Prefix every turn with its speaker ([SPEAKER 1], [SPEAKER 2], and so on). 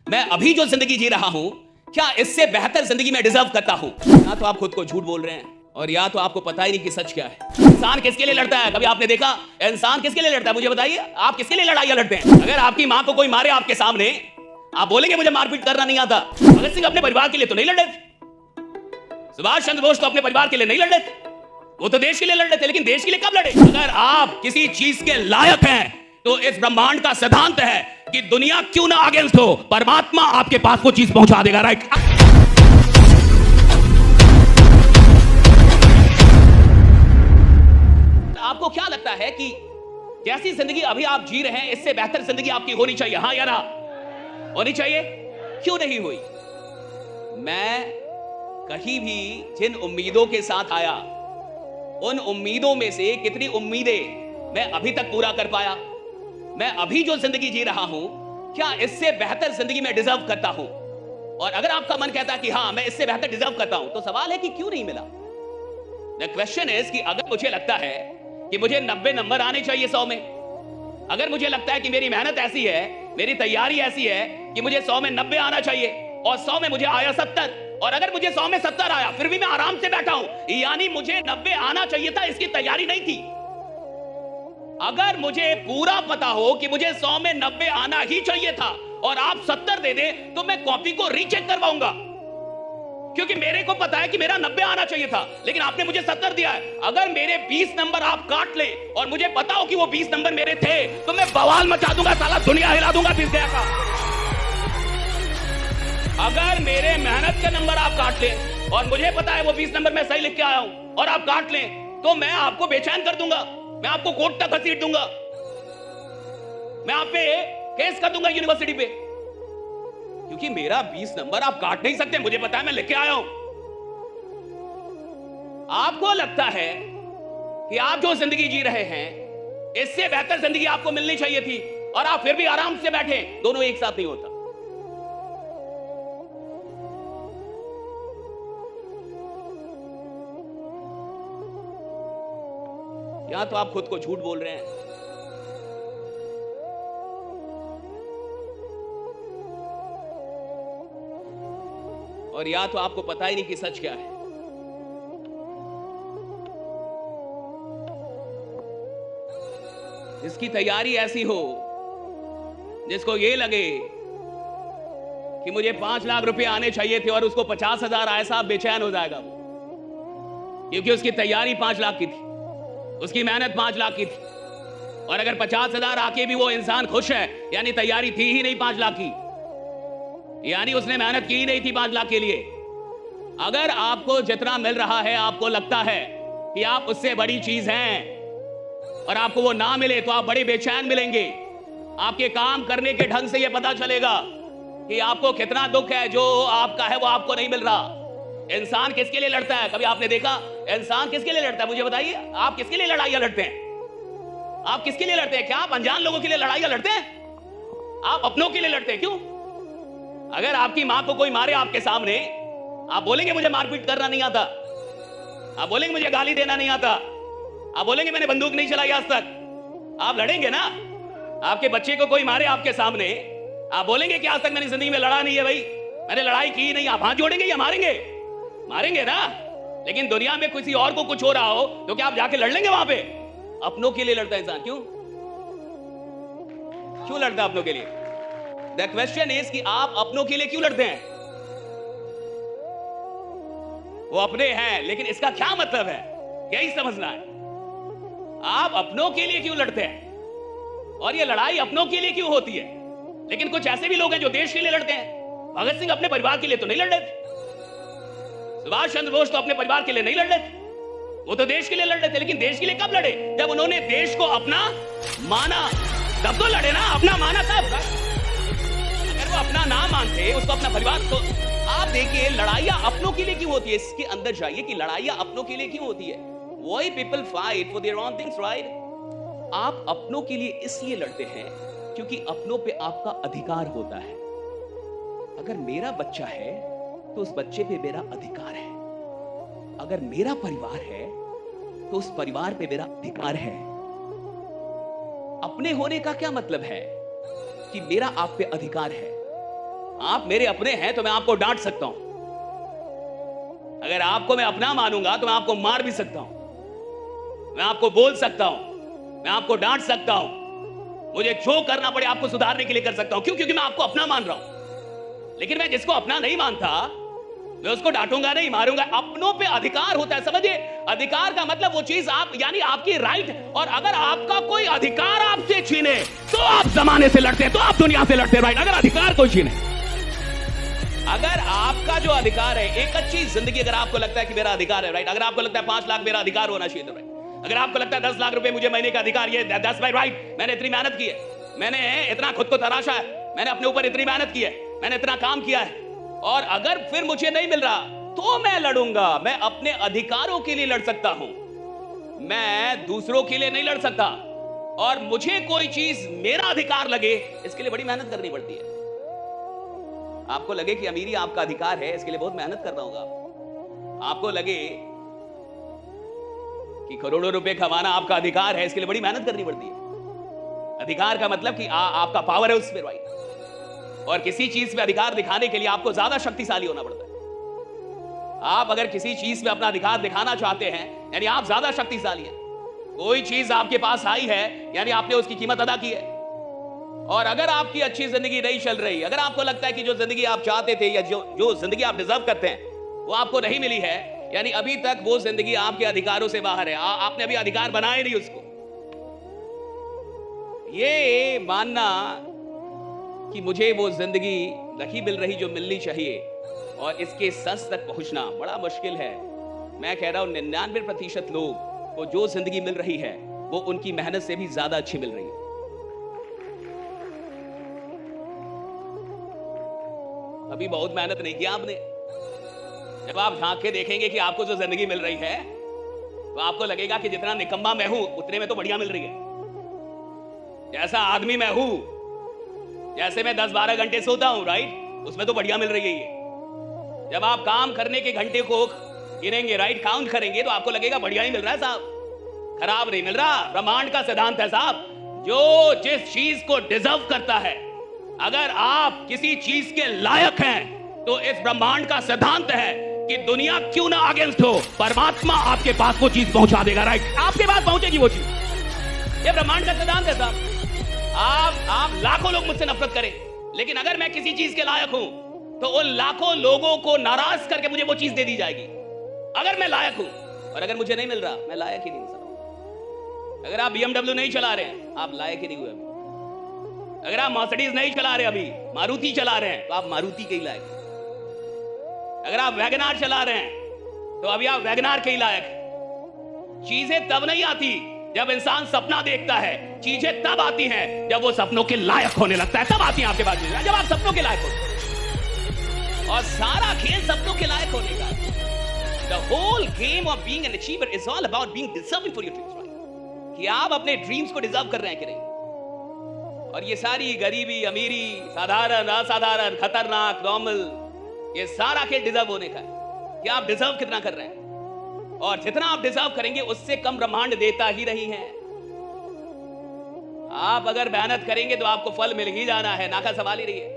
[SPEAKER 1] मैं अभी जो जिंदगी जी रहा हूं, क्या इससे बेहतर जिंदगी मैं डिजर्व करता हूं? या तो आप खुद को झूठ बोल रहे हैं और या तो आपको पता ही नहीं कि सच क्या है। इंसान किसके लिए लड़ता है? कभी आपने देखा इंसान किसके लिए लड़ता है? मुझे बताइए, आप किसके लिए लड़ाइयां लड़ते हैं? अगर आपकी मां को कोई मारे आपके सामने, आप बोलेंगे मुझे मारपीट करना नहीं आता। भगत सिंह अपने परिवार के लिए तो नहीं लड़ रहे थे, सुभाष चंद्र बोस तो अपने परिवार के लिए नहीं लड़ रहे थे, वो तो देश के लिए लड़ रहे थे। लेकिन देश के लिए कब लड़े? अगर आप किसी चीज के लायक हैं तो इस ब्रह्मांड का सिद्धांत है कि दुनिया क्यों ना अगेंस्ट हो, परमात्मा आपके पास वो चीज पहुंचा देगा। राइट? आपको क्या लगता है कि जैसी जिंदगी अभी आप जी रहे हैं, इससे बेहतर जिंदगी आपकी होनी चाहिए? हाँ या ना? होनी चाहिए। क्यों नहीं हुई? मैं कहीं भी जिन उम्मीदों के साथ आया, उन उम्मीदों में से कितनी उम्मीदें मैं अभी तक पूरा कर पाया? मैं अभी जो जिंदगी जी रहा हूं, क्या इससे बेहतर जिंदगी मैं डिजर्व करता हूं? और अगर आपका मन कहता है कि हां मैं इससे बेहतर डिजर्व करता हूं, तो सवाल है कि क्यों नहीं मिला? द क्वेश्चन इज कि अगर मुझे लगता है कि मुझे 90 नंबर आने चाहिए 100 में, अगर मुझे लगता है कि मेरी मेहनत ऐसी है, मेरी तैयारी ऐसी है कि मुझे 100 में 90 आना चाहिए और 100 में मुझे आया 70, और अगर मुझे 100 में 70 आया फिर भी मैं आराम से बैठा हूं, यानी मुझे 90 आना चाहिए था, इसकी तैयारी नहीं थी। अगर मुझे पूरा पता हो कि मुझे 100 में 90 आना ही चाहिए था और आप 70 दे दे, तो मैं कॉपी को रीचेक करवाऊंगा, क्योंकि मेरे को पता है कि मेरा 90 आना चाहिए था, लेकिन आपने मुझे 70 दिया है। अगर मेरे 20 नंबर आप काट ले और मुझे पता हो कि वो 20 नंबर मेरे थे, तो मैं बवाल मचा दूंगा, साला दुनिया हिला दूंगा फिर गया का। अगर मेरे मेहनत के नंबर आप काट ले और मुझे पता है वो 20 नंबर मैं सही लिख के आया हूं और आप काट ले, तो मैं आपको बेचैन कर दूंगा, मैं आपको कोर्ट तक घसीट दूंगा, मैं आप पे केस कर दूंगा यूनिवर्सिटी पे, क्योंकि मेरा 20 नंबर आप काट नहीं सकते, मुझे पता है मैं लिख के आया हूं। आपको लगता है कि आप जो जिंदगी जी रहे हैं, इससे बेहतर जिंदगी आपको मिलनी चाहिए थी और आप फिर भी आराम से बैठे। दोनों एक साथ नहीं होता। या तो आप खुद को झूठ बोल रहे हैं और या तो आपको पता ही नहीं कि सच क्या है। जिसकी तैयारी ऐसी हो, जिसको ये लगे कि मुझे 5 लाख रुपए आने चाहिए थे और उसको 50,000 आए, साहब बेचैन हो जाएगा वो, क्योंकि उसकी तैयारी 5 लाख की थी, उसकी मेहनत 5 लाख की थी, और अगर 50,000 आके भी वो इंसान खुश है, यानी तैयारी थी ही नहीं 5 लाख की, यानी उसने मेहनत की ही नहीं थी 5 लाख के लिए। अगर आपको जितना मिल रहा है आपको लगता है कि आप उससे बड़ी चीज हैं और आपको वो ना मिले तो आप बड़े बेचैन मिलेंगे। आपके काम करने के ढंग से ये पता चलेगा कि आपको कितना दुख है, जो आपका है वो आपको नहीं मिल रहा। इंसान किसके लिए लड़ता है? कभी आपने देखा इंसान किसके लिए लड़ता है? मुझे बताइए, आप किसके लिए लड़ाइयां लड़ते हैं? आप किसके लिए लड़ते हैं? क्या आप अनजान लोगों के लिए लड़ाइयां लड़ते हैं? आप अपनों के लिए लड़ते हैं। क्यों? अगर आपकी मां को कोई मारे आपके सामने, आप बोलेंगे मुझे मारपीट करना नहीं आता, आप बोलेंगे मुझे गाली देना नहीं आता, आप बोलेंगे मैंने बंदूक नहीं चलाई आज तक, आप लड़ेंगे ना? आपके बच्चे को कोई मारे आपके सामने, आप बोलेंगे कि आज तक मैंने जिंदगी में लड़ा नहीं है, भाई मैंने लड़ाई की नहीं। आप हाथ जोड़ेंगे या मारेंगे? मारेंगे ना। लेकिन दुनिया में किसी और को कुछ हो रहा हो तो क्या आप जाके लड़ लेंगे वहां पे? अपनों के लिए लड़ता है इंसान। क्यों क्यों लड़ता है अपनों के लिए? द क्वेश्चन इज कि आप अपनों के लिए क्यों लड़ते हैं? वो अपने हैं, लेकिन इसका क्या मतलब है, यही समझना है। आप अपनों के लिए क्यों लड़ते हैं और ये लड़ाई अपनों के लिए क्यों होती है? लेकिन कुछ ऐसे भी लोग हैं जो देश के लिए लड़ते हैं। भगत सिंह अपने परिवार के लिए तो नहीं लड़ रहे थे, सुभाष चंद्र बोस तो अपने परिवार के लिए नहीं लड़ रहे थे, वो तो देश के लिए लड़ रहे थे। लेकिन देश के लिए कब लड़े? जब उन्होंने देश को अपना माना, तब तो लड़े ना। अपना माना तब। अगर वो अपना ना मानते, उसको अपना परिवार, तो आप देखिए लड़ाइयां अपनों के लिए क्यों होती है। इसके अंदर जाइए कि लड़ाइयां अपनों के लिए क्यों होती है। Why people fight for their own things, right? आप अपनों के लिए इसलिए लड़ते हैं क्योंकि अपनों पे आपका अधिकार होता है। अगर मेरा बच्चा है तो उस बच्चे पे मेरा अधिकार है। अगर मेरा परिवार है तो उस परिवार पे मेरा अधिकार है। अपने होने का क्या मतलब है? कि मेरा आप पे अधिकार है। आप मेरे अपने हैं तो मैं आपको डांट सकता हूं। अगर आपको मैं अपना मानूंगा तो मैं आपको मार भी सकता हूं, मैं आपको बोल सकता हूं, मैं आपको डांट सकता हूं, मुझे जो करना पड़े आपको सुधारने के लिए कर सकता हूं। क्यों? क्योंकि मैं आपको अपना मान रहा हूं। लेकिन मैं जिसको अपना नहीं मानता मैं उसको डांटूंगा नहीं, मारूंगा। अपनों पे अधिकार होता है, समझिए। अधिकार का मतलब वो चीज आप, यानी आपकी राइट। और अगर आपका कोई अधिकार आपसे छीने तो आप जमाने से लड़ते हैं, तो आप दुनिया से लड़ते हैं, राइट। अगर अधिकार कोई छीने, अगर आपका जो अधिकार है, एक अच्छी जिंदगी, अगर आपको लगता है कि मेरा अधिकार है, राइट। अगर आपको लगता है 5 लाख मेरा अधिकार होना चाहिए, तो राइट। अगर आपको लगता है 10 लाख रुपए मुझे महीने का अधिकार, ये 10 बाई राइट। मैंने इतनी मेहनत की है, मैंने इतना खुद को तराशा है, मैंने अपने ऊपर इतनी मेहनत की है, मैंने इतना काम किया है, और अगर फिर मुझे नहीं मिल रहा तो मैं लड़ूंगा। मैं अपने अधिकारों के लिए लड़ सकता हूं, मैं दूसरों के लिए नहीं लड़ सकता। और मुझे कोई चीज मेरा अधिकार लगे, इसके लिए बड़ी मेहनत करनी पड़ती है। आपको लगे कि अमीरी आपका अधिकार है, इसके लिए बहुत मेहनत करना होगा। आपको लगे कि करोड़ों रुपए कमाना आपका अधिकार है, इसके लिए बड़ी मेहनत करनी पड़ती है। अधिकार का मतलब कि आपका पावर है उस पर, राइट। और किसी चीज पे अधिकार दिखाने के लिए आपको ज्यादा शक्तिशाली होना पड़ता है। आप अगर किसी चीज पे अपना अधिकार दिखाना चाहते हैं, यानी आप ज्यादा शक्तिशाली हैं। कोई चीज आपके पास आई है, यानी आपने उसकी कीमत अदा की है। और अगर आपकी अच्छी जिंदगी नहीं चल रही, अगर आपको लगता है कि जो जिंदगी आप चाहते थे या जो जिंदगी आप डिजर्व करते हैं वो आपको नहीं मिली है, यानी अभी तक वो जिंदगी आपके अधिकारों से बाहर है, आपने अभी अधिकार बनाए नहीं उसको। ये मानना कि मुझे वो जिंदगी नहीं मिल रही जो मिलनी चाहिए और इसके सच तक पहुंचना बड़ा मुश्किल है। मैं कह रहा हूं 99% लोग को जो जिंदगी मिल रही है वो उनकी मेहनत से भी ज्यादा अच्छी मिल रही है। अभी बहुत मेहनत नहीं की आपने। जब आप झांक के देखेंगे कि आपको जो जिंदगी मिल रही है तो आपको लगेगा कि जितना निकम्मा मैं हूं उतने में तो बढ़िया मिल रही है। जैसा आदमी मैं हूं, जैसे मैं 10-12 घंटे सोता हूं, राइट, उसमें तो बढ़िया मिल रही है ये। जब आप काम करने के घंटे को गिनेंगे, राइट, काउंट करेंगे, तो आपको लगेगा बढ़िया ही मिल रहा है साहब, खराब नहीं मिल रहा। ब्रह्मांड का सिद्धांत है साहब, जो जिस चीज को डिजर्व करता है, अगर आप किसी चीज के लायक हैं तो इस ब्रह्मांड का सिद्धांत है कि दुनिया क्यों ना अगेंस्ट हो, परमात्मा आपके पास वो चीज पहुंचा देगा, राइट। आपके पास पहुंचेगी वो चीज। ये ब्रह्मांड का सिद्धांत है साहब। आप लाखों लोग मुझसे नफरत करें, लेकिन अगर मैं किसी चीज के लायक हूं तो उन लाखों लोगों को नाराज करके मुझे वो चीज दे दी जाएगी, अगर मैं लायक हूं। और अगर मुझे नहीं मिल रहा, मैं लायक ही नहीं हूं। अगर आप BMW नहीं चला रहे हैं, आप लायक ही नहीं हुए अभी। अगर आप मर्सिडीज नहीं चला रहे, अभी मारुति चला रहे हैं, तो आप मारुति के ही लायक हैं। अगर आप वैगनार चला रहे हैं तो अभी आप वैगनार के ही लायक हैं। चीजें तब नहीं आती जब इंसान सपना देखता है, चीजें तब आती हैं जब वो सपनों के लायक होने लगता है, तब आती हैं आपके पास चीजें, जब आप सपनों के लायक होते हैं। और सारा खेल सपनों के लायक होने का। The whole game of being an achiever is all about being deserving for your dreams, right? कि आप अपने ड्रीम्स को डिजर्व कर रहे हैं कि नहीं। और ये सारी गरीबी, अमीरी, साधारण, असाधारण, खतरनाक, नॉर्मल, ये सारा खेल डिजर्व होने का है कि आप डिजर्व कितना कर रहे हैं। और जितना आप डिजर्व करेंगे उससे कम ब्रह्मांड देता ही नहीं है। आप अगर मेहनत करेंगे तो आपको फल मिल ही जाना है, ना का सवाल ही नहीं है।